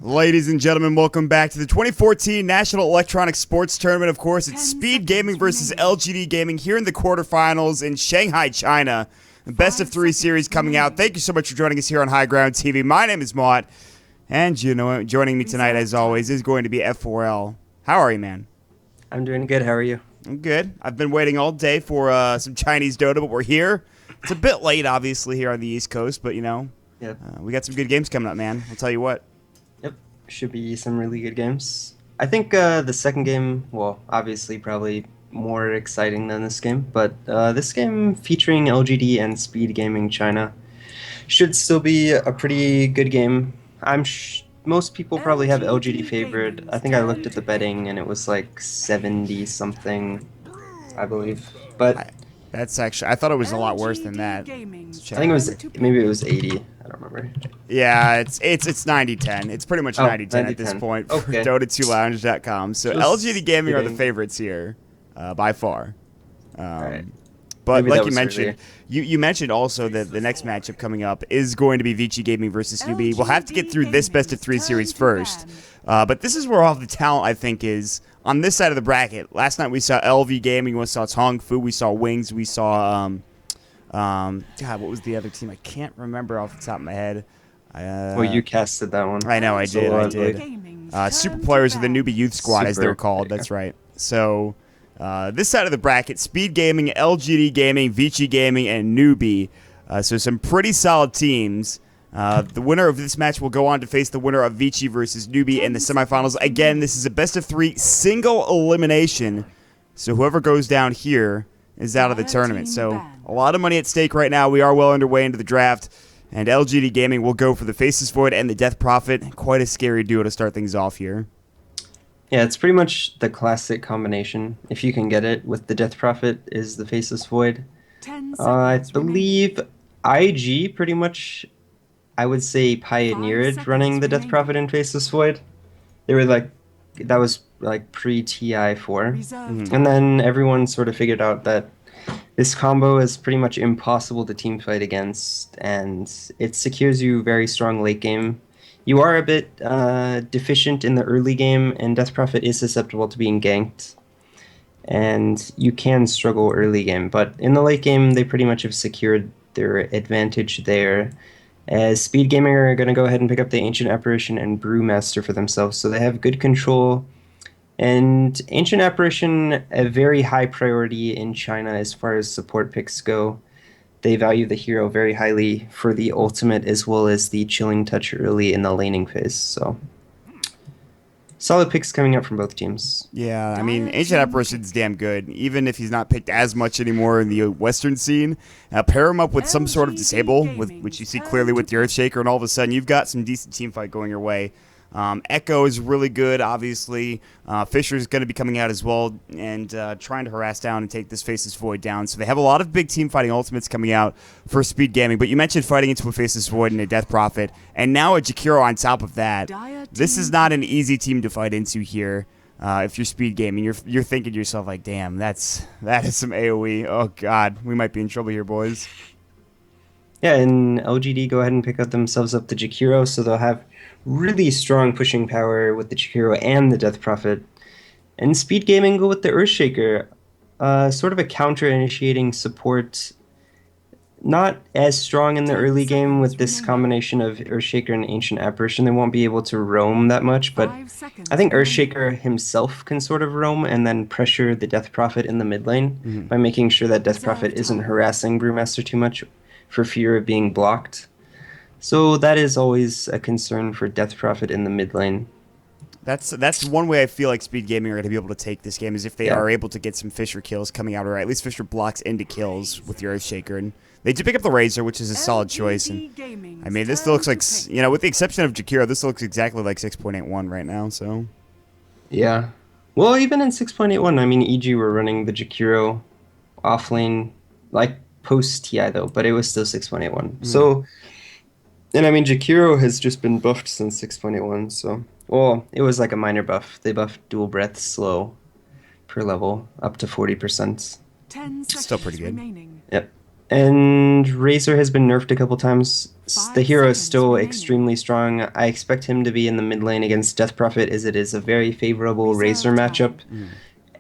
Ladies and gentlemen, welcome back to the 2014 National Electronic Sports Tournament. Of course, it's Speed Gaming versus LGD Gaming here in the quarterfinals in Shanghai, China. The best of three series coming out. Thank you so much for joining us here on HighGroundTV. My name is Maut, and you know, joining me tonight, as always, is going to be F4L. How are you, man? I'm doing good. How are you? I'm good. I've been waiting all day for some Chinese Dota, but we're here. It's a bit late, obviously, here on the East Coast, but, you know, we got some good games coming up, man. I'll tell you what. Yep. Should be some really good games. I think the second game, well, obviously probably more exciting than this game, but this game featuring LGD and Speed Gaming China should still be a pretty good game. Most people probably have LGD favored. I think I looked at the betting and it was like 70 something, I believe. But that's actually, I thought it was a lot worse than that. I think it was, maybe it was 80. I don't remember. Yeah, it's 90-10. It's pretty much 90-10 at this point for Dota2Lounge.com. So LGD Gaming are the favorites here, by far. Right. But maybe like you mentioned, you mentioned also that the next matchup coming up is going to be Vici Gaming versus Newbie. We'll have to get through this best of three series first. But this is where all the talent, I think, is on this side of the bracket. Last night we saw LV Gaming, we saw Tong Fu, we saw Wings, we saw God, what was the other team? I can't remember off the top of my head. Well, you casted that one. I know, I did. Super Players of the Newbie Youth Squad, as they're called. That's right. So this side of the bracket, Speed Gaming, LGD Gaming, Vici Gaming, and Newbie. So some pretty solid teams. The winner of this match will go on to face the winner of Vici versus Newbie in the semifinals. Again, this is a best of three single elimination. So whoever goes down here is out of the tournament. So a lot of money at stake right now. We are well underway into the draft. And LGD Gaming will go for the Faceless Void and the Death Prophet. Quite a scary duo to start things off here. Yeah, it's pretty much the classic combination. If you can get it with the Death Prophet is the Faceless Void. I believe IG pretty much, I would say, pioneered running the Death Prophet and Faceless Void. They were like, that was like pre-TI4. And then everyone sort of figured out that this combo is pretty much impossible to teamfight against, and it secures you very strong late game. You are a bit deficient in the early game, and Death Prophet is susceptible to being ganked. And you can struggle early game, but in the late game, they pretty much have secured their advantage there. As Speed Gaming are going to go ahead and pick up the Ancient Apparition and Brewmaster for themselves, so they have good control. And Ancient Apparition, a very high priority in China as far as support picks go. They value the hero very highly for the ultimate as well as the chilling touch early in the laning phase. So solid picks coming up from both teams. Yeah, I mean, Ancient Apparition's damn good, even if he's not picked as much anymore in the Western scene. Pair him up with some sort of disable, which you see clearly with the Earthshaker, and all of a sudden you've got some decent team fight going your way. Echo is really good, obviously. Fisher's going to be coming out as well and trying to harass down and take this Faceless Void down. So they have a lot of big team fighting ultimates coming out for Speed Gaming. But you mentioned fighting into a Faceless Void and a Death Prophet, and now a Jakiro on top of that. This is not an easy team to fight into here. If you're Speed Gaming, you're thinking to yourself like, damn, that is some AoE. Oh God, we might be in trouble here, boys. Yeah, and LGD go ahead and pick up themselves up the Jakiro, so they'll have really strong pushing power with the Jakiro and the Death Prophet. And Speed Gaming go with the Earthshaker, sort of a counter-initiating support. Not as strong in the early game with this combination of Earthshaker and Ancient Apparition. They won't be able to roam that much, but I think Earthshaker himself can sort of roam and then pressure the Death Prophet in the mid lane by making sure that Death Prophet isn't harassing Brewmaster too much for fear of being blocked. So that is always a concern for Death Prophet in the mid lane. That's one way I feel like Speed Gaming are going to be able to take this game is if they are able to get some Fisher kills coming out, or at least Fisher blocks into kills with the Earthshaker. And they did pick up the Razor, which is a solid choice. And I mean, this looks like, you know, with the exception of Jakiro, this looks exactly like 6.81 right now. So yeah, well, even in 6.81, I mean, EG were running the Jakiro off lane like post TI though, but it was still 6.81. So. And I mean, Jakiro has just been buffed since 6.81, so... Well, it was like a minor buff. They buffed dual breath slow per level, up to 40%. Still pretty good. Yep. And Razor has been nerfed a couple times. The 5 hero is seconds still remaining. extremely strong. I expect him to be in the mid lane against Death Prophet, as it is a very favorable Razor Reserve matchup. time.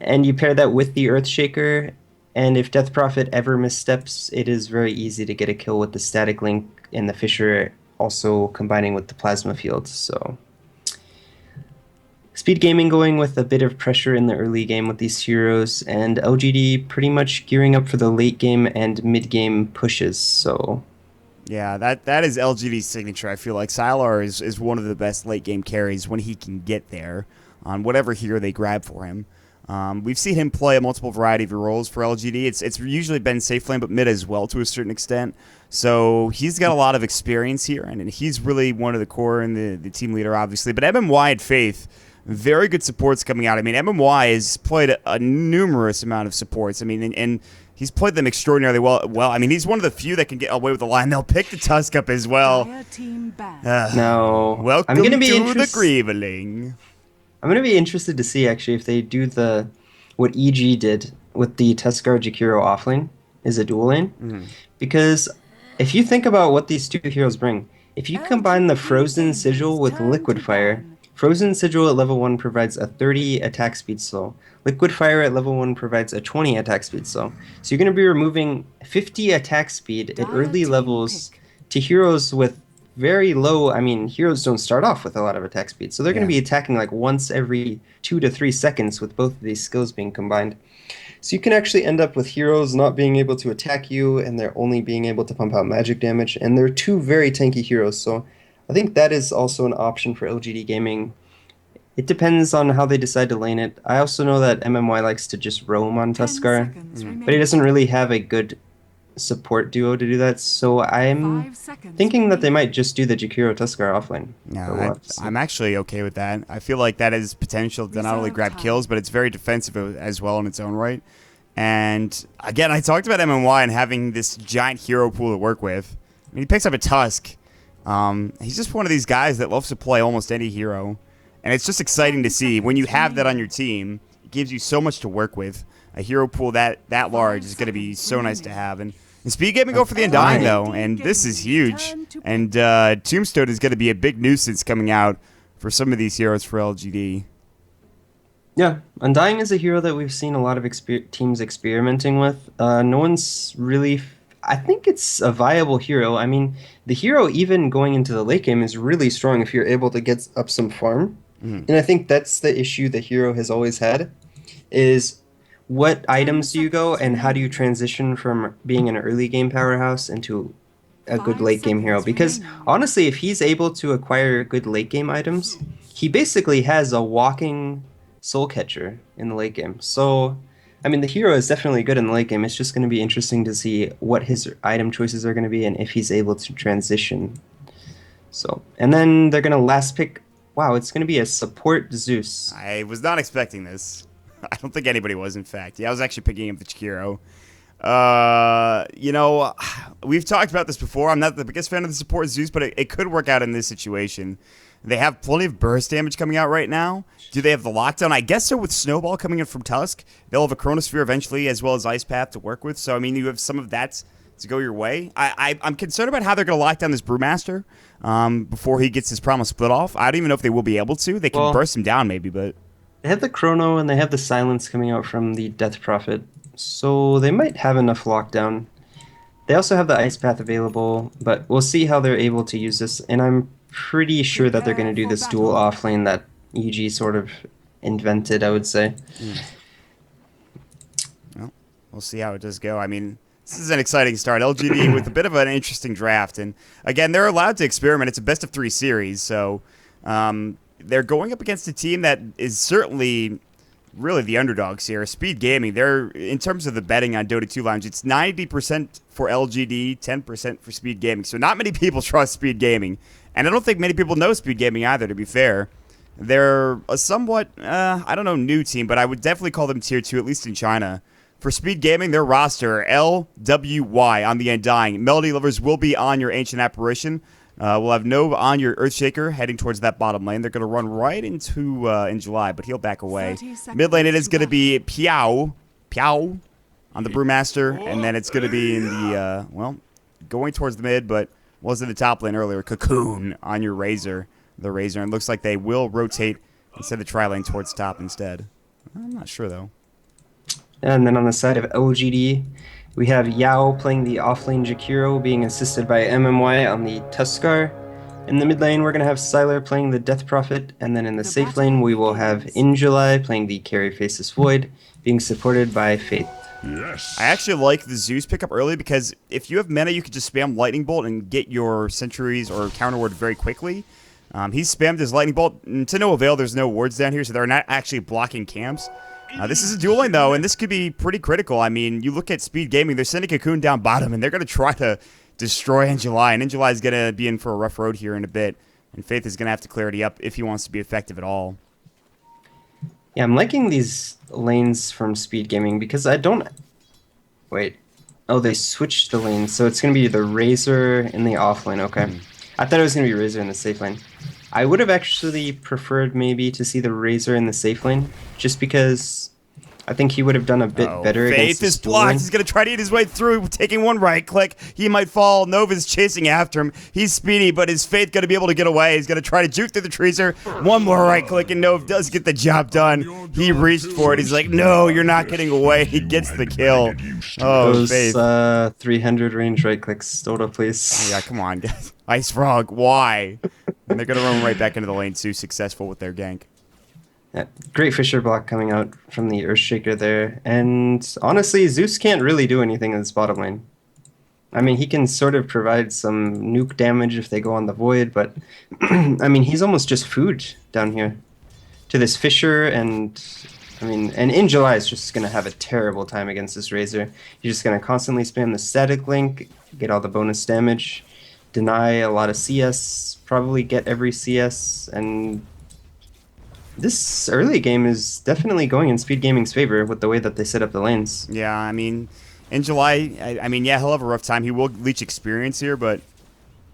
And you pair that with the Earthshaker, and if Death Prophet ever missteps, it is very easy to get a kill with the Static Link and the Fisher also combining with the Plasma Field. So Speed Gaming going with a bit of pressure in the early game with these heroes, and LGD pretty much gearing up for the late game and mid game pushes. So Yeah, that is LGD's signature. I feel like Sylar is one of the best late game carries when he can get there on whatever hero they grab for him. We've seen him play a multiple variety of roles for LGD. It's usually been safe lane, but mid as well to a certain extent. So he's got a lot of experience here, and he's really one of the core and the team leader, obviously. But MMY and Faith, very good supports coming out. I mean, MMY has played a numerous amount of supports. I mean, and he's played them extraordinarily well. I mean, he's one of the few that can get away with the line. They'll pick the Tusk up as well. Dire team banned. now Welcome I'm gonna be to the Grieveling. I'm gonna be interested to see actually if they do the what EG did with the Tuskar Jakiro offlane is a dual lane. Because if you think about what these two heroes bring, if you combine the Frozen Sigil with Liquid Fire, Frozen Sigil at level 1 provides a 30 attack speed slow. Liquid Fire at level 1 provides a 20 attack speed slow. So you're going to be removing 50 attack speed at early levels to heroes with very low. I mean, heroes don't start off with a lot of attack speed. So they're going to be attacking like once every 2 to 3 seconds with both of these skills being combined. So you can actually end up with heroes not being able to attack you, and they're only being able to pump out magic damage. And they're two very tanky heroes, so I think that is also an option for LGD Gaming. It depends on how they decide to lane it. I also know that MMY likes to just roam on 10 Tuskar, seconds but he remaining. doesn't really have a good support duo to do that, so I'm 5 seconds thinking that they remaining. might just do the Jakiro Tuskar offlane. But we'll No, have to see. I'm actually okay with that. I feel like that has potential to not only Reserve grab time. kills, but it's very defensive as well in its own right. And again, I talked about MMY and having this giant hero pool to work with. I mean, he picks up a Tusk. He's just one of these guys that loves to play almost any hero. And it's just exciting to see. When you have that on your team, it gives you so much to work with. A hero pool that large is going to be so nice to have. And Speed Gaming go for the Undying, though, and this is huge. And Tombstone is going to be a big nuisance coming out for some of these heroes for LGD. Yeah, Undying is a hero that we've seen a lot of teams experimenting with. No one's really. I think it's a viable hero. I mean, the hero, even going into the late game, is really strong if you're able to get up some farm. And I think that's the issue the hero has always had, is what items do you go and how do you transition from being an early game powerhouse into a good 5 late game hero? seconds Because remaining. honestly, if he's able to acquire good late game items, he basically has a walking soul catcher in the late game. So, I mean, the hero is definitely good in the late game. It's just going to be interesting to see what his item choices are going to be and if he's able to transition. So, and then they're going to last pick. Wow, it's going to be a support Zeus. I was not expecting this. I don't think anybody was, in fact. Yeah, I was actually picking up the Chikiro. You know, we've talked about this before. I'm not the biggest fan of the support Zeus, but it could work out in this situation. They have plenty of burst damage coming out right now. Do they have the lockdown? I guess so with Snowball coming in from Tusk. They'll have a Chronosphere eventually as well as Ice Path to work with. So, I mean, you have some of that to go your way. I'm concerned about how they're going to lock down this Brewmaster before he gets his promise split off. I don't even know if they will be able to. They can burst him down maybe, but... They have the Chrono and they have the Silence coming out from the Death Prophet. So they might have enough lockdown. They also have the Ice Path available, but we'll see how they're able to use this. And I'm pretty sure that they're going to do this dual offlane that EG sort of invented, I would say. Well, we'll see how it does go. I mean, this is an exciting start. LGD with a bit of an interesting draft. And again, they're allowed to experiment. It's a best of 3 series. So they're going up against a team that is certainly really the underdogs here. Speed Gaming, they're, in terms of the betting on Dota 2 Lounge, it's 90% for LGD, 10% for Speed Gaming. So not many people trust Speed Gaming. And I don't think many people know Speed Gaming either, to be fair. They're a somewhat, I don't know, new team, but I would definitely call them tier 2, at least in China. For Speed Gaming, their roster, LWY on the Undying. Melody Lovers will be on your Ancient Apparition. We'll have Nova on your Earthshaker heading towards that bottom lane. They're going to run right into in July, but he'll back away. Mid lane, it is going to be Piao. on the Brewmaster, and then it's going to be in the, well, going towards the mid, but was in the top lane earlier, Cocoon on your Razor, the Razor. And it looks like they will rotate instead of tri-lane towards top instead. I'm not sure, though. And then on the side of LGD, we have Yao playing the offlane Jakiro, being assisted by MMY on the Tuskar. In the mid lane, we're going to have Sylar playing the Death Prophet, and then in the safe lane, we will have Injuly playing the Carry Faceless Void, being supported by Faith. Yes. I actually like the Zeus pickup early because if you have mana, you could just spam Lightning Bolt and get your sentries or counter ward very quickly. He spammed his Lightning Bolt, and to no avail. There's no wards down here, so they're not actually blocking camps. This is a duel lane, though, and this could be pretty critical. I mean, you look at Speed Gaming, they're sending Cocoon down bottom, and they're going to try to destroy Injuly, and Injuly is going to be in for a rough road here in a bit, and Faith is going to have to clear it up if he wants to be effective at all. Yeah, I'm liking these lanes from Speed Gaming because I don't... Wait. Oh, they switched the lanes, so it's going to be the Razor in the off lane. Okay. I thought it was going to be Razor in the safe lane. I would have actually preferred maybe to see the Razor in the safe lane, just because I think he would have done a bit better against Faith is blocked. He's going to try to eat his way through, taking one right click. He might fall. Nova's chasing after him. He's speedy, but is Faith going to be able to get away? He's going to try to juke through the Treaser. One more right click, and Nova does get the job done. He reached for it. He's like, no, you're not getting away. He gets the kill. Oh, those, Faith. 300 range right clicks. Dodo, please. Yeah, come on, guys. Ice Frog, why? And they're going to run right back into the lane too, successful with their gank. Yeah, great Fisher block coming out from the Earthshaker there. And honestly, Zeus can't really do anything in this bottom lane. I mean, he can sort of provide some nuke damage if they go on the Void, but I mean, he's almost just food down here to this Fisher. And I mean, and Injuly is just going to have a terrible time against this Razor. He's just going to constantly spam the static link, get all the bonus damage, deny a lot of CS, probably get every CS, and this early game is definitely going in Speed Gaming's favor with the way that they set up the lanes. Yeah, I mean, in July, I mean, yeah, he'll have a rough time. He will leech experience here, but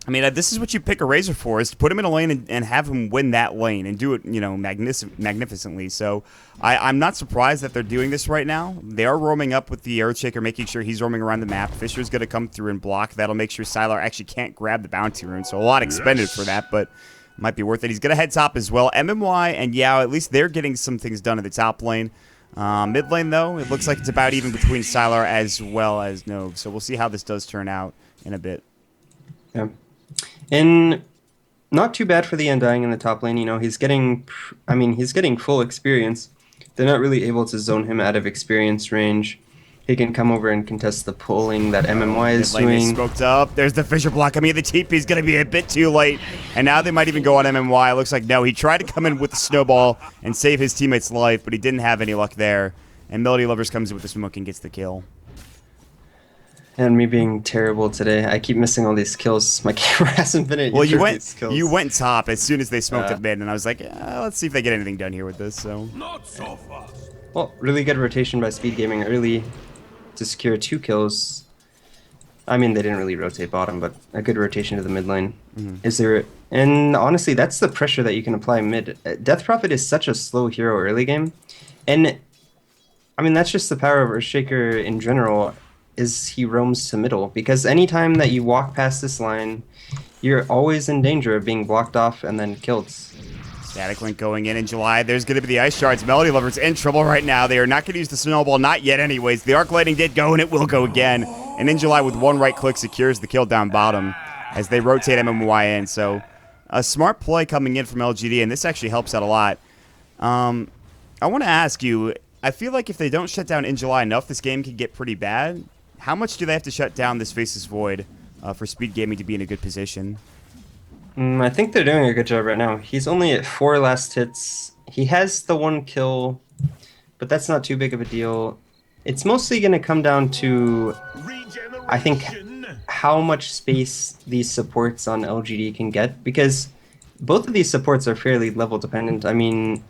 I mean, this is what you pick a Razor for, is to put him in a lane and have him win that lane and do it, you know, magnificently. So I'm not surprised that they're doing this right now. They are roaming up with the Earthshaker, making sure he's roaming around the map. Fisher's going to come through and block. That'll make sure Sylar actually can't grab the bounty rune. So a lot expended for that, but might be worth it. He's going to head top as well. MMY and Yao, at least they're getting some things done in the top lane. Mid lane, though, it looks like it's about even between Sylar as well as Nove. So we'll see how this does turn out in a bit. Yeah. And not too bad for the Undying in the top lane. You know, he's getting, I mean, he's getting full experience. They're not really able to zone him out of experience range. He can come over and contest the pulling that MMY is doing. They smoked up. There's the Fisher block. I mean, the TP is going to be a bit too late. And now they might even go on MMY. It looks like no. He tried to come in with the snowball and save his teammate's life, but he didn't have any luck there. And Melody Lovers comes in with the smoke and gets the kill. And me being terrible today, I keep missing all these kills. My camera hasn't been able to these kills. You went top as soon as they smoked at mid, and I was like, let's see if they get anything done here with this. So Not so fast. Well, really good rotation by Speed Gaming early to secure 2 kills. I mean, they didn't really rotate bottom, but a good rotation to the mid lane. Is there? And honestly, that's the pressure that you can apply mid. Death Prophet is such a slow hero early game, and I mean that's just the power of Earthshaker in general. Is he roams to middle, because anytime that you walk past this line, you're always in danger of being blocked off and then killed. Static Link going in July. There's going to be the Ice Shards. Melody Lovers in trouble right now. They are not going to use the Snowball, not yet anyways. The Arc Lightning did go, and it will go again. And in July, with one right click, secures the kill down bottom as they rotate MMY in. So a smart play coming in from LGD, and this actually helps out a lot. I want to ask you, I feel like if they don't shut down in July enough, this game could get pretty bad. How much do they have to shut down this Faceless Void for Speed Gaming to be in a good position? I think they're doing a good job right now. He's only at 4 last hits. He has the 1 kill, but that's not too big of a deal. It's mostly going to come down to, I think, how much space these supports on LGD can get, because both of these supports are fairly level dependent. I mean,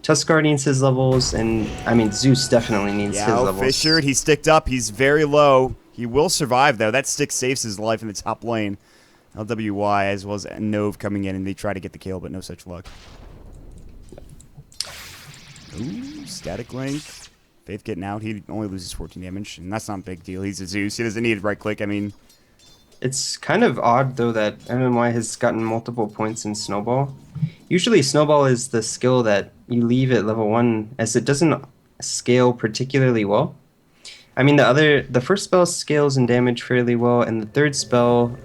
Tuskar needs his levels, and I mean, Zeus definitely needs his levels. Fisher, he's sticked up. He's very low. He will survive, though. That stick saves his life in the top lane. LWY, as well as Nove coming in, and they try to get the kill, but no such luck. Ooh, Static Link. Faith getting out. He only loses 14 damage, and that's not a big deal. He's a Zeus. He doesn't need right click. I mean, It's kind of odd, though, that MMY has gotten multiple points in Snowball. Usually, Snowball is the skill that you leave at level 1, as it doesn't scale particularly well. I mean, the first spell scales in damage fairly well, and the third spell,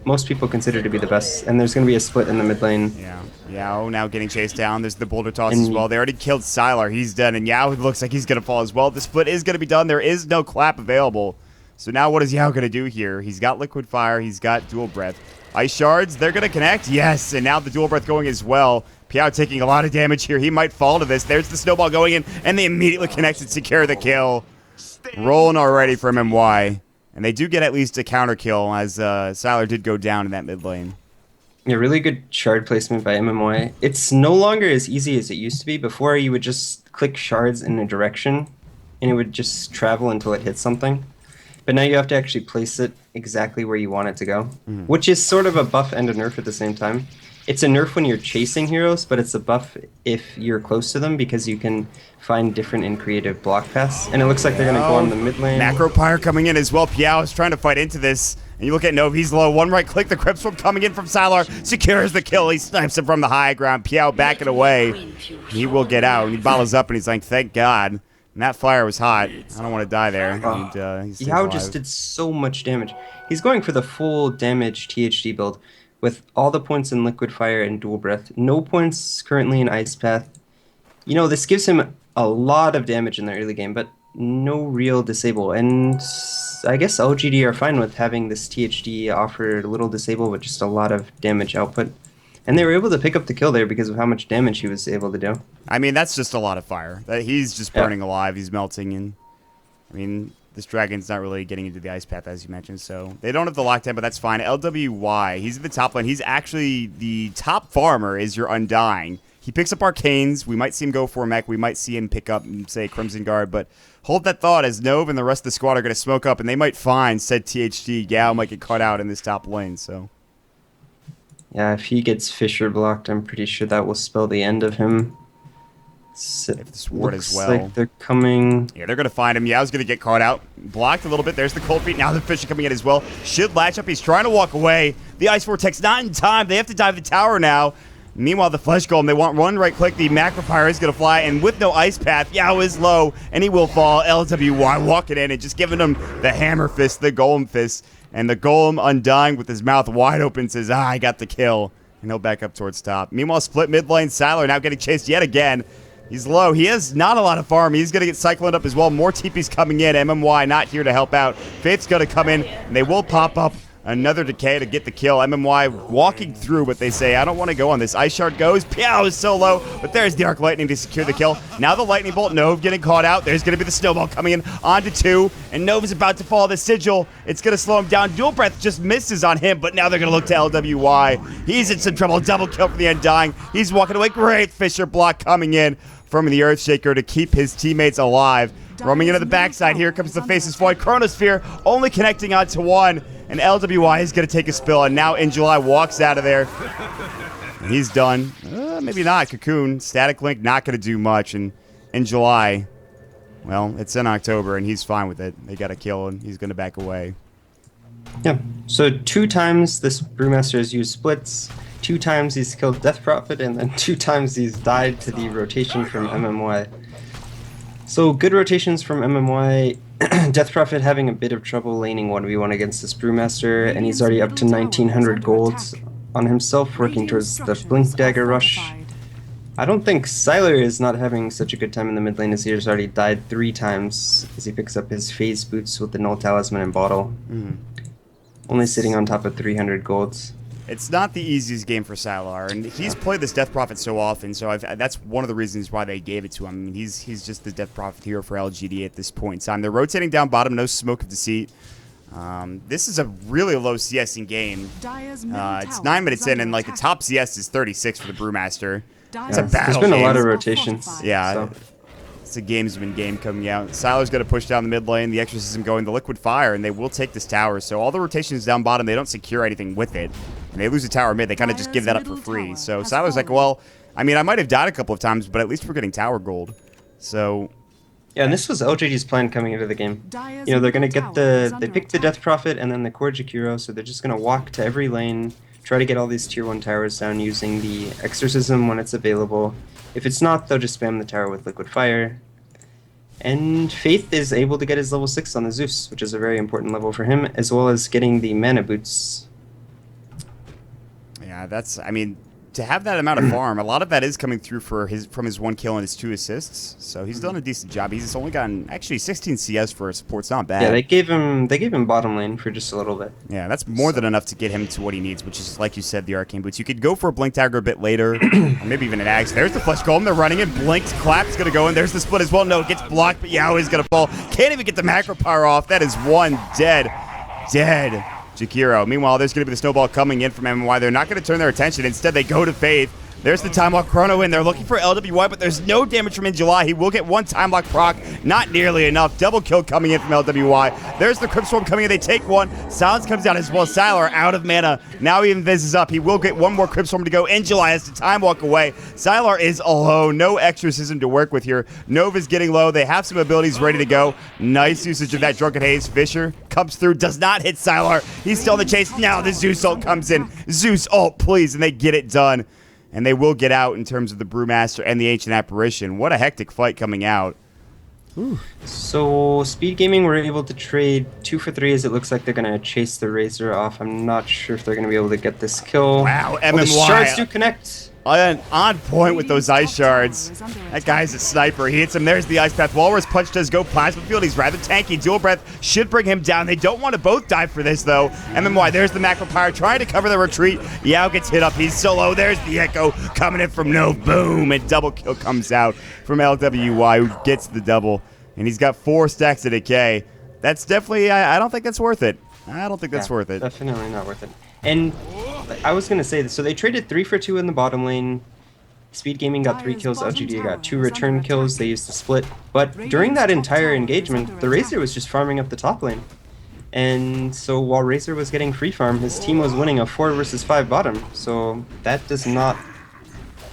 most people consider to be the best. And there's going to be a split in the mid lane. yeah. Yao now getting chased down. There's the boulder toss as well. They already killed Sylar. He's done, and Yao looks like he's going to fall as well. The split is going to be done. There is no clap available. So now what is Yao going to do here? He's got Liquid Fire. He's got Dual Breath. Ice Shards, they're going to connect. Yes, and now the Dual Breath going as well. Piao taking a lot of damage here. He might fall to this. There's the Snowball going in, and they immediately connect and secure the kill. Rolling already for MMY. And they do get at least a counter kill, as Sylar did go down in that mid lane. Yeah, really good shard placement by MMY. It's no longer as easy as it used to be. Before, you would just click shards in a direction, and it would just travel until it hits something. But now you have to actually place it exactly where you want it to go, which is sort of a buff and a nerf at the same time. It's a nerf when you're chasing heroes, but it's a buff if you're close to them because you can find different and creative block paths. And it looks like they're going to go on the mid lane. Macro Pyre coming in as well. Piao is trying to fight into this. And you look at Nova, he's low. One right click, the Crypt Swarm coming in from Sylar. Secures the kill. He snipes him from the high ground. Piao backing away. He will get out. And he bottles up and he's like, thank God. And that fire was hot. I don't want to die there. And, Yao just did so much damage. He's going for the full damage THD build with all the points in Liquid Fire and Dual Breath. No points currently in Ice Path. You know, this gives him a lot of damage in the early game, but no real disable. And I guess LGD are fine with having this THD offer a little disable with just a lot of damage output. And they were able to pick up the kill there because of how much damage he was able to do. I mean, that's just a lot of fire. He's just burning alive. He's melting. And I mean, this dragon's not really getting into the ice path, as you mentioned. So they don't have the lockdown, but that's fine. LWY, he's in the top lane. He's actually the top farmer is your Undying. He picks up Arcanes. We might see him go for a mech. We might see him pick up, say, Crimson Guard. But hold that thought, as Nove and the rest of the squad are going to smoke up, and they might find said THD. Gao might get caught out in this top lane, so... Yeah, if he gets Fissure blocked, I'm pretty sure that will spell the end of him. If this ward as well. Like they're coming. Yeah, they're going to find him. Yao's going to get caught out. Blocked a little bit. There's the Cold Feet. Now the Fissure coming in as well. Should latch up. He's trying to walk away. The Ice Vortex not in time. They have to dive the tower now. Meanwhile, the Flesh Golem, they want one right click. The Macro Pyre is going to fly, and with no ice path, Yao is low, and he will fall. LWY walking in and just giving him the Hammer Fist, the Golem Fist. And the Golem, Undying with his mouth wide open, says, I got the kill. And he'll back up towards top. Meanwhile, split mid lane, Sylar now getting chased yet again. He's low. He has not a lot of farm. He's going to get cycloned up as well. More TP's coming in. MMY not here to help out. Faith's going to come in, and they will pop up another decay to get the kill. MMY walking through, but they say, I don't want to go on this. Ice Shard goes. Piao is so low, but there's the Arc Lightning to secure the kill. Now the Lightning Bolt. Nove getting caught out. There's going to be the Snowball coming in onto 2, and Nove is about to fall. The Sigil, it's going to slow him down. Dual Breath just misses on him, but now they're going to look to LWY. He's in some trouble. Double kill for the Undying. He's walking away. Great Fissure block coming in from the Earthshaker to keep his teammates alive. Roaming into the backside. Here comes the Faceless Void. Chronosphere only connecting onto 1. And LWY is going to take a spill. And now In July walks out of there. And he's done. Maybe not. Cocoon. Static Link not going to do much. And In July, well, it's in October and he's fine with it. They got a kill and he's going to back away. Yeah. So 2 times this Brewmaster has used splits. 2 times he's killed Death Prophet. And then 2 times he's died to the rotation from MMY. So good rotations from MMY. Death Prophet having a bit of trouble laning 1v1 against this Brewmaster, and he's already up to 1900 golds on himself, working towards the Blink Dagger Rush. I don't think Sylar is not having such a good time in the mid lane, as he has already died 3 times as he picks up his Phase Boots with the Null Talisman and Bottle. Only sitting on top of 300 golds. It's not the easiest game for Sylar, and he's played this Death Prophet so often, so that's one of the reasons why they gave it to him. I mean, he's just the Death Prophet hero for LGD at this point in time. They're rotating down bottom, no Smoke of Deceit. This is a really low CSing game. It's 9 minutes in, and like the top CS is 36 for the Brewmaster. It's a battle. There's been a lot of rotations. Yeah. So. It's a gamesman game coming out. Sylar's going to push down the mid lane, the Exorcism going, the Liquid Fire, and they will take this tower. So all the rotations down bottom, they don't secure anything with it. And they lose the tower mid. They kind of just give that up for free. So Sylar's like, well, I mean, I might have died a couple of times, but at least we're getting tower gold. So Yeah, and this was LGD's plan coming into the game. You know, they're gonna get they pick the Death Prophet and then the core Jakiro, so they're just gonna walk to every lane, try to get all these tier 1 towers down using the Exorcism when it's available. If it's not, they'll just spam the tower with Liquid Fire. And Faith is able to get his level 6 on the Zeus, which is a very important level for him, as well as getting the mana boots. Yeah, that's, I mean, to have that amount of farm, a lot of that is coming through from his 1 kill and his 2 assists. So he's done a decent job. He's only gotten actually 16 CS for a support. It's not bad. Yeah, they gave him bottom lane for just a little bit. Yeah, that's more than enough to get him to what he needs, which is, like you said, the Arcane Boots. You could go for a Blink Dagger a bit later, or maybe even an Axe. There's the Flesh Golem. They're running it. Blink's Clap's going to go in. There's the split as well. No, it gets blocked, but Yao is going to fall. Can't even get the Macro Power off. That is one dead Jakiro. Meanwhile, there's going to be the snowball coming in from MMY. They're not going to turn their attention. Instead, they go to Faith. There's the Time Lock Chrono in. They're looking for LWY, but there's no damage from In July. He will get 1 Time Lock proc. Not nearly enough. Double kill coming in from LWY. There's the Crypt Storm coming in. They take 1. Silence comes down as well. Sylar out of mana. Now he invises up. He will get 1 more Crypt Storm to go. In July has to Time Walk away. Sylar is alone. No exorcism to work with here. Nova's getting low. They have some abilities ready to go. Nice usage of that Drunken Haze. Fisher comes through. Does not hit Sylar. He's still in the chase. Now the Zeus ult comes in. Zeus ult, please. And they get it done. And they will get out in terms of the Brewmaster and the Ancient Apparition. What a hectic fight coming out. Ooh. So, Speed Gaming were able to trade 2 for 3 as it looks like they're going to chase the Razor off. I'm not sure if they're going to be able to get this kill. Wow, MMY. The shards do connect. On point with those ice shards. That guy's a sniper. He hits him. There's the ice path. Walrus Punch does go plasma field. He's rather tanky. Dual breath should bring him down. They don't want to both die for this, though. MMY, there's the Macro Power trying to cover the retreat. Yao gets hit up. He's solo. There's the Echo coming in from No. Boom. And double kill comes out from LWY, who gets the double. And he's got 4 stacks of decay. That's definitely, I don't think that's worth it. I don't think that's worth it. Definitely not worth it. And I was going to say this. So they traded 3 for 2 in the bottom lane. Speed Gaming got 3 kills. LGD got 2 return kills. They used the split. But during that entire engagement, the Razor was just farming up the top lane. And so while Razor was getting free farm, his team was winning a 4 versus 5 bottom. So that does not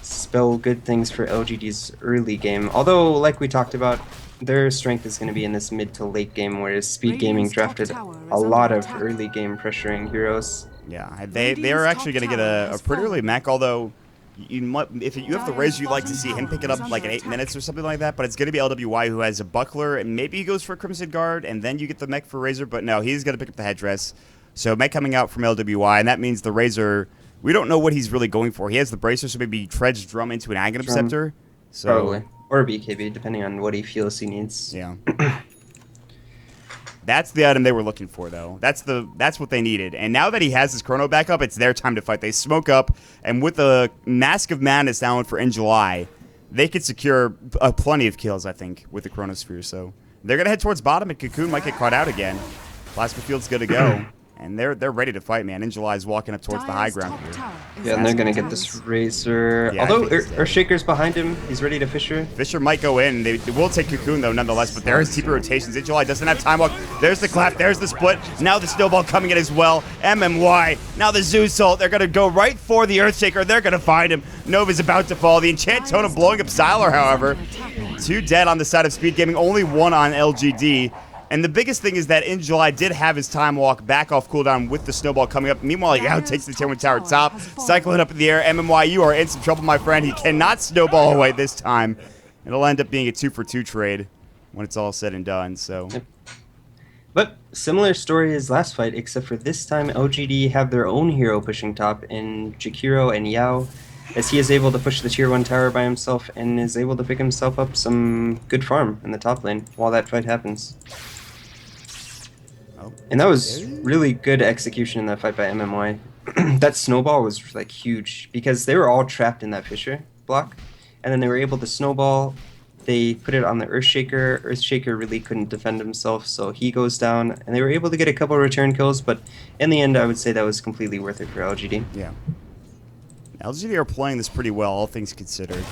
spell good things for LGD's early game. Although, like we talked about, their strength is going to be in this mid to late game, whereas Speed Gaming drafted a lot of early game pressuring heroes. Yeah, they are actually going to get a pretty early mech, although if you have the Razor, you'd like to see him pick it up like in 8 minutes or something like that, but it's going to be LWY who has a buckler, and maybe he goes for a Crimson Guard, and then you get the mech for Razor, but no, he's going to pick up the headdress. So mech coming out from LWY, and that means the Razor, we don't know what he's really going for. He has the Bracer, so maybe Tread's Drum into an Aghanim Scepter. So, probably. Or a BKB, depending on what he feels he needs. Yeah. That's the item they were looking for, though. That's what they needed. And now that he has his Chrono back up, it's their time to fight. They smoke up, and with the Mask of Madness now in for In July, they could secure plenty of kills, I think, with the Chronosphere. So they're going to head towards bottom, and Cocoon might get caught out again. Plasma Field's good to go. And they're ready to fight, man. In July is walking up towards the high ground here. Yeah, and they're going to get this Razor. Yeah, although Earthshaker's behind him, he's ready to Fisher. Fisher might go in. They will take Cocoon, though, nonetheless. But there's TP rotations. In July doesn't have time walk. There's the clap. There's the split. Now the snowball coming in as well. MMY. Now the Zeus ult. They're going to go right for the Earthshaker. They're going to find him. Nova's about to fall. The Enchant Totem blowing up Sylar, however. 2 dead on the side of Speed Gaming. Only 1 on LGD. And the biggest thing is that In July did have his time walk back off cooldown with the snowball coming up. Meanwhile, Yao takes the tier 1 tower top, cycling up in the air. MMY, you are in some trouble, my friend. He cannot snowball away this time. It'll end up being a 2 for 2 trade when it's all said and done. So, but similar story as last fight, except for this time LGD have their own hero pushing top in Jakiro and Yao, as he is able to push the tier 1 tower by himself and is able to pick himself up some good farm in the top lane while that fight happens. And that was really good execution in that fight by MMY. That snowball was like huge because they were all trapped in that Fisher block, and then they were able to snowball. They put it on the Earthshaker. Earthshaker really couldn't defend himself, so he goes down, and they were able to get a couple of return kills, but in the end I would say that was completely worth it for LGD. Yeah. LGD are playing this pretty well, all things considered.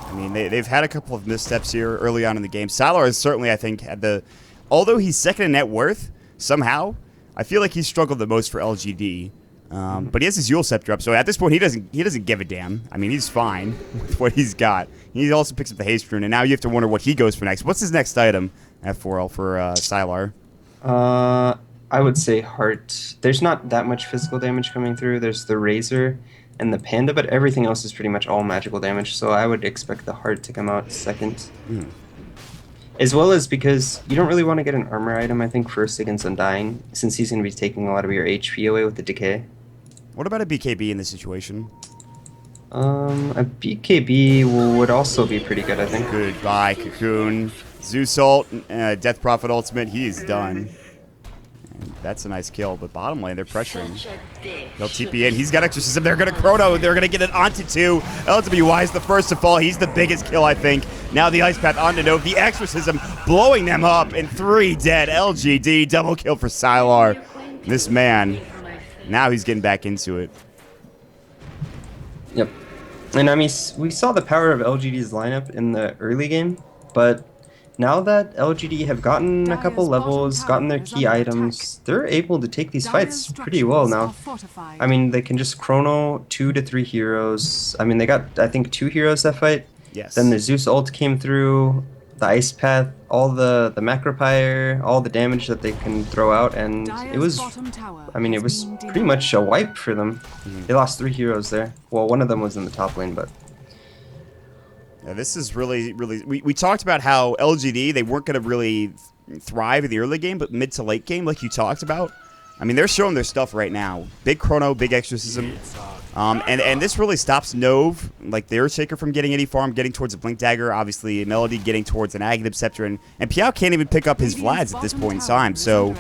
I mean, they've had a couple of missteps here early on in the game. Sylar has certainly, I think, had the... Although he's second in net worth, somehow, I feel like he's struggled the most for LGD. But he has his Yule Scepter up, so at this point he doesn't give a damn. I mean, he's fine with what he's got. He also picks up the Haste Rune, and now you have to wonder what he goes for next. What's his next item? F4L for Sylar. I would say Heart. There's not that much physical damage coming through. There's the Razor and the Panda, but everything else is pretty much all magical damage, so I would expect the Heart to come out second. As well as because you don't really want to get an armor item, I think, first against Undying, since he's going to be taking a lot of your HP away with the Decay. What about a BKB in this situation? A BKB would also be pretty good, I think. Goodbye, Cocoon. Zeus ult, Death Prophet ultimate, he's done. And that's a nice kill, but bottom lane, they're pressuring. They'll TP in. He's got Exorcism. They're going to Chrono. They're going to get it onto 2. LWY is the first to fall. He's the biggest kill, I think. Now the Ice Path onto Nove. The Exorcism blowing them up, and 3 dead. LGD, double kill for Sylar. This man, now he's getting back into it. Yep. And I mean, we saw the power of LGD's lineup in the early game, but now that LGD have gotten a couple levels, gotten their key items, they're able to take these fights pretty well now. I mean, they can just Chrono 2 to 3 heroes. I mean, they got, I think, 2 heroes that fight. Yes. Then the Zeus ult came through, the Ice Path, all the Macropyre, all the damage that they can throw out, and it was, I mean, it was pretty much a wipe for them. They lost 3 heroes there. Well, one of them was in the top lane, but... Yeah, this is really, really... We talked about how LGD, they weren't going to really thrive in the early game, but mid to late game, like you talked about. I mean, they're showing their stuff right now. Big Chrono, big Exorcism. And this really stops Nove, like the Earthshaker, from getting any farm, getting towards a Blink Dagger. Obviously, Melody getting towards an Aghanim Scepter. And Piao can't even pick up his Vlads at this point in time. So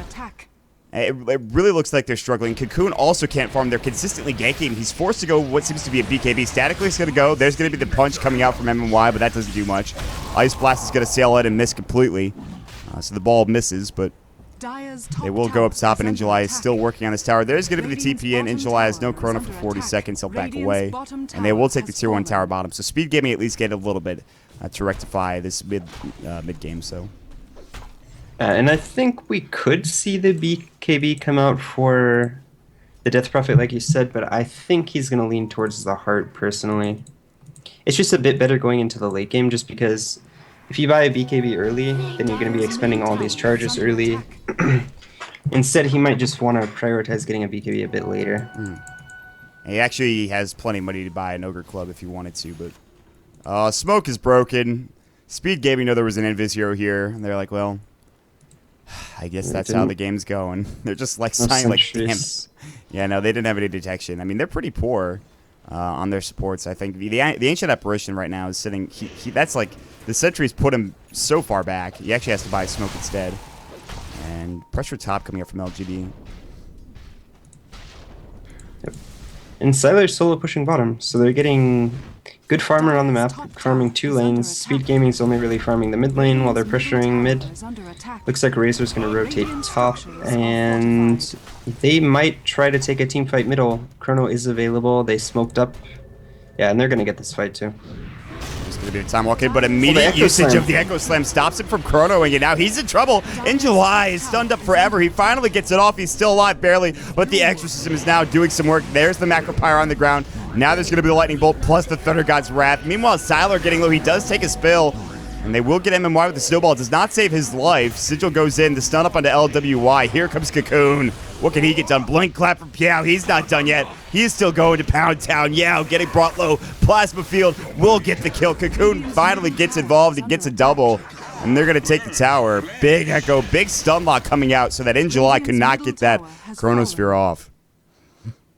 it really looks like they're struggling. Cocoon also can't farm. They're consistently ganking. He's forced to go what seems to be a BKB. Statically is going to go. There's going to be the punch coming out from MMY, but that doesn't do much. Ice Blast is going to sail it and miss completely. So the ball misses, but they will go up top, and Injuly is still working on this tower. There's going to be the TP in. Injuly has no Chrono for 40 seconds. He'll back away, and they will take the tier 1 tower bottom. So Speed Gaming at least get a little bit to rectify this mid game. So. And I think we could see the BKB come out for the Death Prophet, like you said, but I think he's going to lean towards the Heart, personally. It's just a bit better going into the late game, just because if you buy a BKB early, then you're going to be expending all these charges early. Instead, he might just want to prioritize getting a BKB a bit later. He actually has plenty of money to buy an Ogre Club if he wanted to, but Smoke is broken. Speed Gaming know there was an Invis hero here, and they're like, well... I guess that's how the game's going. They're just like saying, like, damn. Yeah, no, they didn't have any detection. I mean, they're pretty poor on their supports. I think the Ancient Apparition right now is sitting. That's like the sentries put him so far back. He actually has to buy Smoke instead. And pressure top coming up from LGD. Yep. And Sylar's solo pushing bottom, so they're getting good farmer on the map, farming 2 lanes. Speed Gaming's only really farming the mid lane while they're pressuring mid. Looks like Razor's going to rotate top, and they might try to take a team fight middle. Chrono is available. They smoked up. Yeah, and they're going to get this fight too. There's going to be a time walk in, but immediate usage of the Echo Slam stops him from Chronoing, and now he's in trouble. In July, he's stunned up forever. He finally gets it off. He's still alive, barely, but the Exorcism is now doing some work. There's the Macropyre on the ground. Now there's going to be the Lightning Bolt plus the Thunder God's Wrath. Meanwhile, Sylar getting low. He does take a spill, and they will get MMY with the Snowball. It does not save his life. Sigil goes in. The stun up onto LWY. Here comes Cocoon. What can he get done? Blink clap from Piao. He's not done yet. He is still going to Pound Town. Yao getting brought low. Plasma Field will get the kill. Cocoon finally gets involved and gets a double. And they're going to take the tower. Big Echo, big stun lock coming out so that In July could not get that Chronosphere off.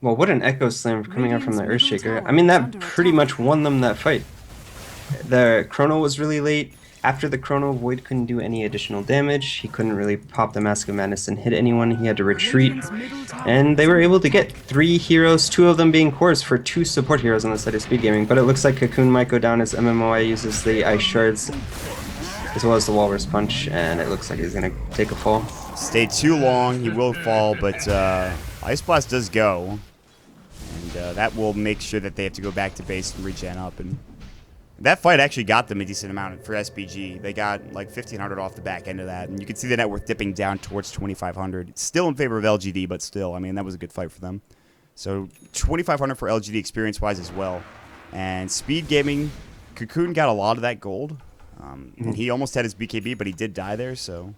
Well, what an Echo Slam coming out from the Earthshaker. I mean, that pretty much won them that fight. The Chrono was really late. After the Chrono, Void couldn't do any additional damage. He couldn't really pop the Mask of Madness and hit anyone. He had to retreat. And they were able to get 3 heroes, 2 of them being cores for 2 support heroes on the side of Speed Gaming. But it looks like Cocoon might go down as MMOI uses the Ice Shards as well as the Walrus Punch, and it looks like he's going to take a fall. Stay too long, he will fall, but Ice Blast does go. And that will make sure that they have to go back to base and regen up. And that fight actually got them a decent amount for SBG. They got like 1,500 off the back end of that. And you can see the net worth dipping down towards 2,500. It's still in favor of LGD, but still, I mean, that was a good fight for them. So 2,500 for LGD experience-wise as well. And Speed Gaming, Cocoon got a lot of that gold. And he almost had his BKB, but he did die there, so...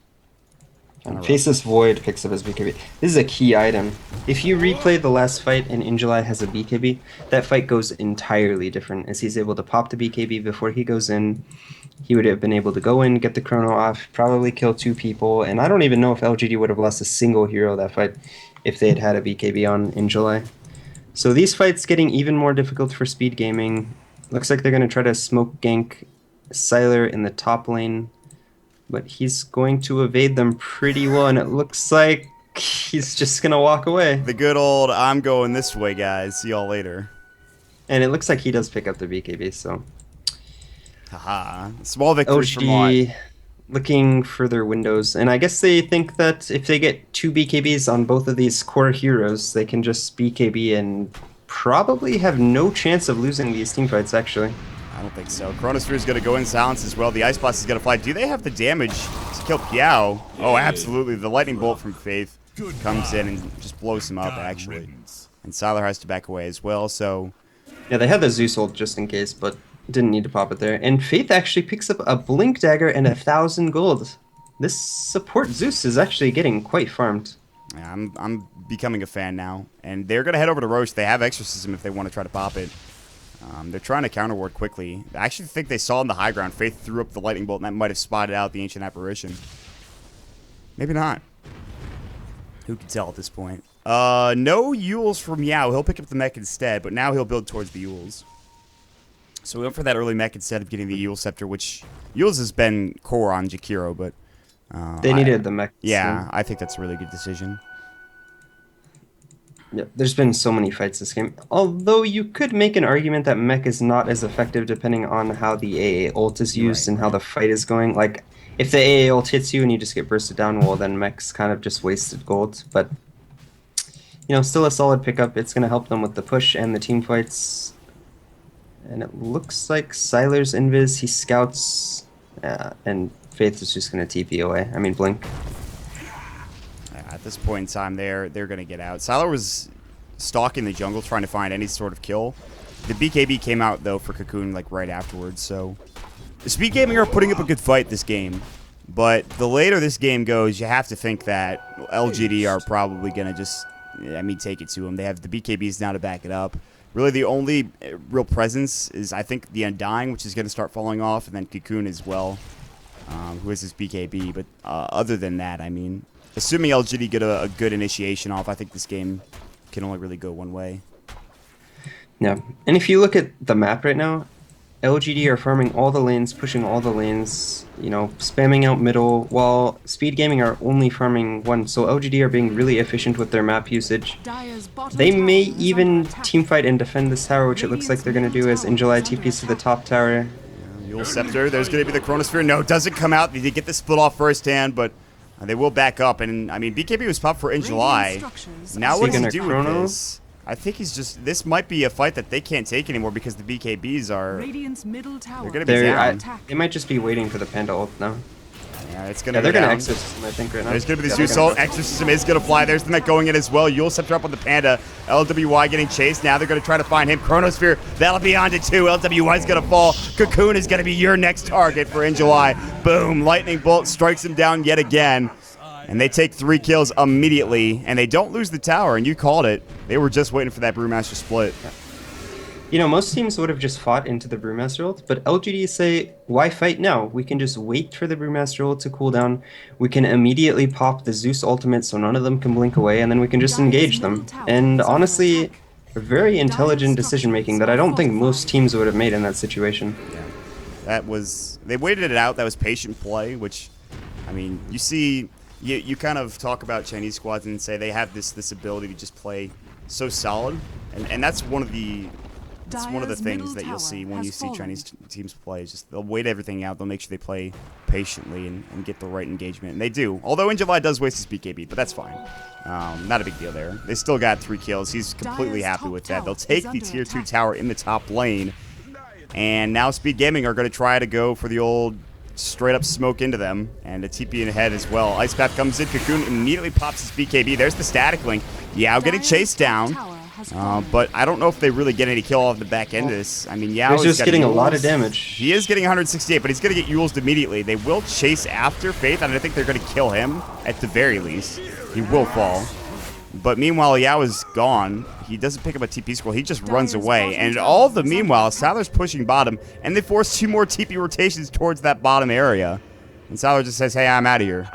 And Faceless Void picks up his BKB. This is a key item. If you replay the last fight and Injuly has a BKB, that fight goes entirely different, as he's able to pop the BKB before he goes in. He would have been able to go in, get the chrono off, probably kill 2 people, and I don't even know if LGD would have lost a single hero that fight if they had had a BKB on Injuly. So these fights getting even more difficult for Speed Gaming. Looks like they're going to try to smoke gank Sylar in the top lane, but he's going to evade them pretty well, and it looks like he's just going to walk away. The good old, I'm going this way, guys. See y'all later. And it looks like he does pick up the BKB, so... Haha. Small victory for Maut. LGD looking for their windows, and I guess they think that if they get 2 BKBs on both of these core heroes, they can just BKB and probably have no chance of losing these teamfights, actually. I don't think so. Chronosphere is going to go in silence as well. The Ice Blast is going to fly. Do they have the damage to kill Piao? Oh, absolutely. The Lightning Bolt from Faith comes in and just blows him up, actually. And Sylar has to back away as well, so... Yeah, they had the Zeus ult just in case, but didn't need to pop it there. And Faith actually picks up a Blink Dagger and 1,000 gold. This support Zeus is actually getting quite farmed. Yeah, I'm becoming a fan now. And they're going to head over to Roche. They have Exorcism if they want to try to pop it. They're trying to counter ward quickly. I actually think they saw in the high ground. Faith threw up the Lightning Bolt, and that might have spotted out the Ancient Apparition. Maybe not. Who can tell at this point? No Yules for Meow. He'll pick up the mech instead, but now he'll build towards the Yules. So we went for that early mech instead of getting the Yule Scepter, which Yules has been core on Jakiro, but... they needed the mech. Yeah, I think that's a really good decision. Yeah, there's been so many fights this game. Although you could make an argument that mech is not as effective depending on how the AA ult is used and how the fight is going. Like, if the AA ult hits you and you just get bursted down, well, then mech's kind of just wasted gold. But, you know, still a solid pickup. It's going to help them with the push and the team fights. And it looks like Sylar's invis. He scouts, and Faith is just going to TP away. I mean, blink. At this point in time, they're going to get out. Sylar was stalking the jungle, trying to find any sort of kill. The BKB came out, though, for Cocoon, like, right afterwards, so... The Speed Gaming are putting up a good fight this game, but the later this game goes, you have to think that LGD are probably going to just, I mean, take it to them. They have the BKBs now to back it up. Really, the only real presence is, I think, the Undying, which is going to start falling off, and then Cocoon as well, who has his BKB. But other than that, I mean... Assuming LGD get a good initiation off, I think this game can only really go one way. Yeah, and if you look at the map right now, LGD are farming all the lanes, pushing all the lanes, you know, spamming out middle, while Speed Gaming are only farming one. So LGD are being really efficient with their map usage. They may even teamfight and defend this tower, which it looks like they're going to do as Injuly TPs to the top tower. Yule Scepter, there's going to be the Chronosphere. No, doesn't come out. They did get the split off firsthand, but... they will back up, and I mean, BKB was popped for in July. Now what does he do with this? I think he's just... This might be a fight that they can't take anymore because the BKBs are... They're going to be down. They might just be waiting for the Panda ult now. Yeah, it's going to they're going to Exorcism, I think, right now. There's going to be the Zeus ult. Exorcism is going to fly. There's the net going in as well. Yule Scepter up on the Panda. LWY getting chased. Now they're going to try to find him. Chronosphere, that'll be on to 2. LWY is going to fall. Cocoon is going to be your next target for in July. Boom. Lightning Bolt strikes him down yet again. And they take 3 kills immediately, and they don't lose the tower, and you called it. They were just waiting for that Brewmaster split. You know, most teams would have just fought into the Brewmaster ult, but LGD say, why fight now? We can just wait for the Brewmaster ult to cool down. We can immediately pop the Zeus ultimate so none of them can blink away, and then we can just engage them. And honestly, very intelligent decision-making that I don't think most teams would have made in that situation. Yeah. That was... They waited it out. That was patient play, which, I mean, you see... You kind of talk about Chinese squads and say they have this ability to just play so solid, and that's one of the things that you'll see when you see Chinese teams play. Is just they'll wait everything out, they'll make sure they play patiently and get the right engagement, and they do. Although in July does waste his BKB, but that's fine. Not a big deal there. They still got 3 kills. He's completely happy with that. They'll take the tier 2 tower in the top lane, and now Speed Gaming are going to try to go for the old straight up smoke into them, and a TP in ahead as well. Ice Path comes in, Cocoon immediately pops his BKB. There's the static link. Yao getting chased down. But I don't know if they really get any kill off the back end of this. I mean, Yao He's is just getting a lot of damage. He is getting 168, but he's going to get Yulesed immediately. They will chase after Faith, and I think they're going to kill him at the very least. He will fall. But meanwhile, Yao is gone. He doesn't pick up a TP scroll. He just runs away. And all the meanwhile, Siler's pushing bottom, and they force 2 more TP rotations towards that bottom area. And Siler just says, hey, I'm out of here.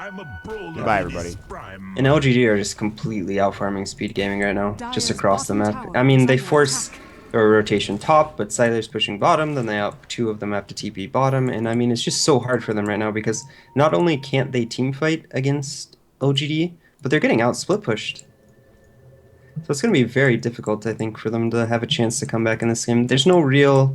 Goodbye, everybody. And LGD are just completely out-farming speed gaming right now, just across the map. I mean, they force a rotation top, but Siler's pushing bottom, then they out 2 of them have to TP bottom, and I mean, it's just so hard for them right now because not only can't they team fight against LGD, but they're getting out split pushed. So it's going to be very difficult, I think, for them to have a chance to come back in this game. There's no real...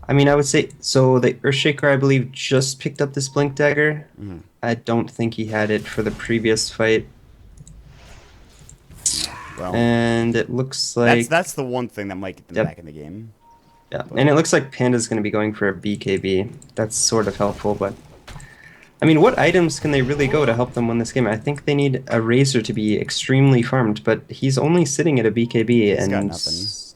I mean, I would say... So the Earthshaker, I believe, just picked up this Blink Dagger. Mm-hmm. I don't think he had it for the previous fight. Well, and it looks like... That's the one thing that might get them back in the game. Yeah, and it looks like Panda's going to be going for a BKB. That's sort of helpful, but... I mean, what items can they really go to help them win this game? I think they need a Razor to be extremely farmed, but he's only sitting at a BKB, He's and got nothing.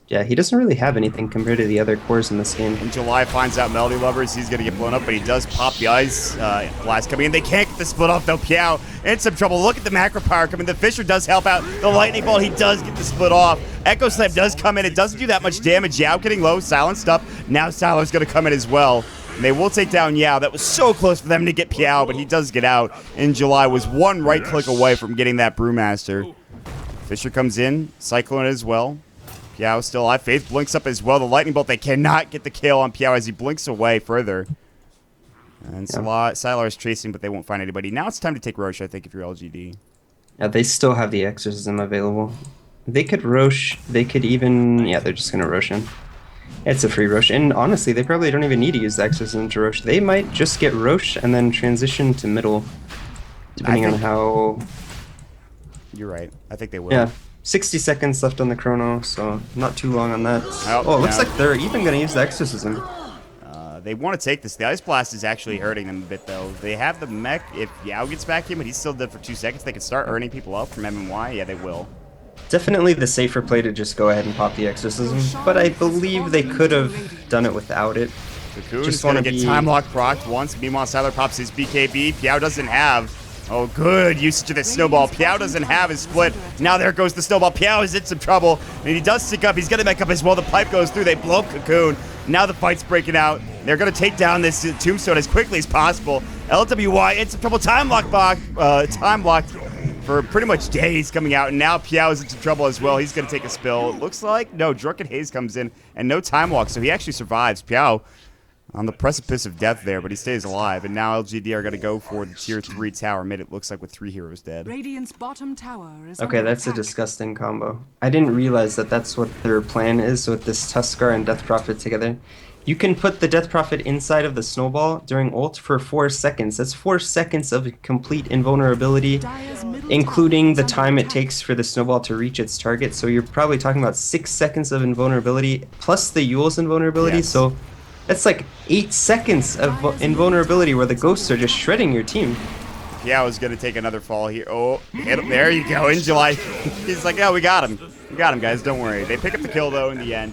Yeah, he doesn't really have anything compared to the other cores in this game. And July finds out Melody Lovers, he's going to get blown up, but he does pop the Ice Blast coming in. They can't get the split off, though. Piao in some trouble. Look at the macro power coming. The Fisher does help out. The Lightning Bolt, he does get the split off. Echo Slam does come in. It doesn't do that much damage. Yao getting low, silenced up. Now Siler's going to come in as well. And they will take down Yao. That was so close for them to get Piao, but he does get out. In July was 1 right click away from getting that Brewmaster. Fisher comes in, Cyclone as well. Piao still alive. Faith blinks up as well. The Lightning Bolt, they cannot get the kill on Piao as he blinks away further. And Sylar is chasing, but they won't find anybody. Now it's time to take Roche, I think, if you're LGD. Yeah, they still have the Exorcism available. They could Roche. They could even... Yeah, they're just going to Roche him. It's a free Roche, and honestly, they probably don't even need to use the Exorcism to Roche. They might just get Roche and then transition to middle, depending on how... You're right. I think they will. Yeah, 60 seconds left on the chrono, so not too long on that. Oh, it looks like they're even going to use the Exorcism. They want to take this. The Ice Blast is actually hurting them a bit, though. They have the mech. If Yao gets back in, but he's still dead for 2 seconds, they can start earning people up from MMY. Yeah, they will. Definitely the safer play to just go ahead and pop the Exorcism, but I believe they could have done it without it. Cocoon is going to get time lock procced once. Meanwhile, Siler pops his BKB. Piao doesn't have... Oh, good usage of the snowball. Piao doesn't have his split. Now there goes the snowball. Piao is in some trouble, and he does stick up. He's going to make up as well. The pipe goes through. They blow up Cocoon. Now the fight's breaking out. They're going to take down this tombstone as quickly as possible. LWY in some trouble. Time locked for pretty much days coming out, and now Piao is into trouble as well. He's going to take a spill. It looks like, no, Drunken Haze comes in, and no time walk, so he actually survives. Piao on the precipice of death there, but he stays alive, and now LGD are going to go for the tier 3 tower mid, it looks like, with 3 heroes dead. Radiant's bottom tower is okay, that's a disgusting combo. I didn't realize that that's what their plan is with this Tuskar and Death Prophet together. You can put the Death Prophet inside of the snowball during ult for 4 seconds. That's 4 seconds of complete invulnerability, including the time it takes for the snowball to reach its target. So you're probably talking about 6 seconds of invulnerability, plus the Yule's invulnerability. Yes. So that's like 8 seconds of invulnerability where the ghosts are just shredding your team. Piao is going to take another fall here. Oh, hit him. There you go. In July. He's like, yeah, we got him. We got him, guys. Don't worry. They pick up the kill, though, in the end.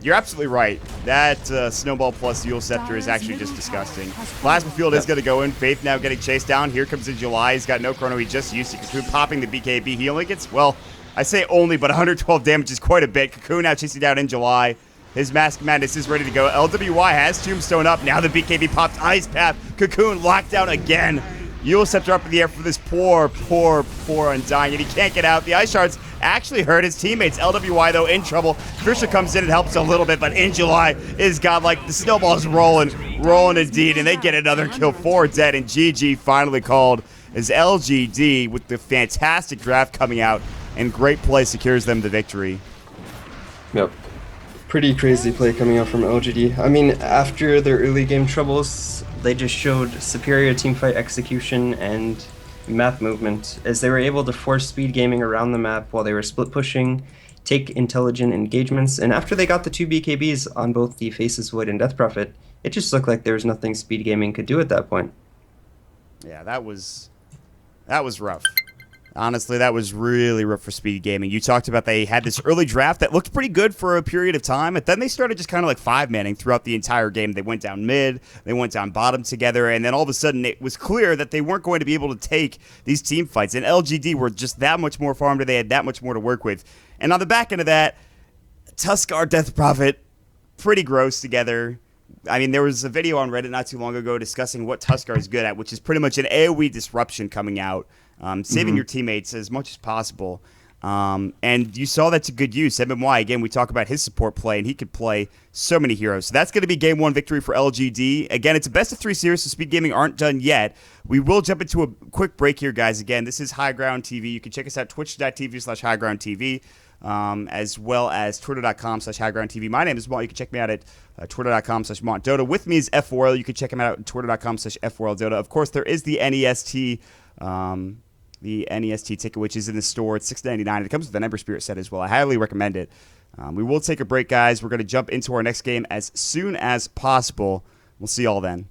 You're absolutely right. That Snowball plus Yule Scepter is actually just disgusting. Plasma Field is going to go in. Faith now getting chased down. Here comes in July. He's got no chrono. He just used it. Cocoon popping the BKB. He only gets, well, I say only, but 112 damage is quite a bit. Cocoon now chasing down in July. His Mask Madness is ready to go. LWY has Tombstone up. Now the BKB pops Ice Path. Cocoon locked down again. Yule Scepter up in the air for this poor Undying, and he can't get out. The Ice Shards actually hurt his teammates. LWY, though, in trouble. Trisha comes in and helps a little bit, but in July is godlike. The snowball's rolling indeed, and they get another kill. 4 dead, and GG finally called as LGD, with the fantastic draft coming out, and great play secures them the victory. Yep. Pretty crazy play coming out from LGD. I mean, after their early game troubles, they just showed superior teamfight execution and map movement, as they were able to force speed gaming around the map while they were split pushing, take intelligent engagements, and after they got the 2 BKBs on both the Faceless Void and Death Prophet, it just looked like there was nothing speed gaming could do at that point. Yeah, that was rough. Honestly, that was really rough for Speed Gaming. You talked about they had this early draft that looked pretty good for a period of time, but then they started just kind of like five-manning throughout the entire game. They went down mid, they went down bottom together, and then all of a sudden it was clear that they weren't going to be able to take these team fights. And LGD were just that much more farmed, they had that much more to work with. And on the back end of that, Tuskar, Death Prophet, pretty gross together. I mean, there was a video on Reddit not too long ago discussing what Tuskar is good at, which is pretty much an AoE disruption coming out. Saving your teammates as much as possible. And you saw that to good use. MMY, again, we talk about his support play, and he could play so many heroes. So that's going to be game one victory for LGD. Again, it's a best-of-3 series, so Speed Gaming aren't done yet. We will jump into a quick break here, guys. Again, this is HighGroundTV. You can check us out, twitch.tv/HighGroundTV, as well as twitter.com/HighGroundTV. My name is Maut. You can check me out at twitter.com/MautDota. With me is F4L. You can check him out at twitter.com/F4LDota. Of course, there is the NEST ticket, which is in the store. It's $6.99. It comes with an Ember Spirit set as well. I highly recommend it. We will take a break, guys. We're going to jump into our next game as soon as possible. We'll see y'all then.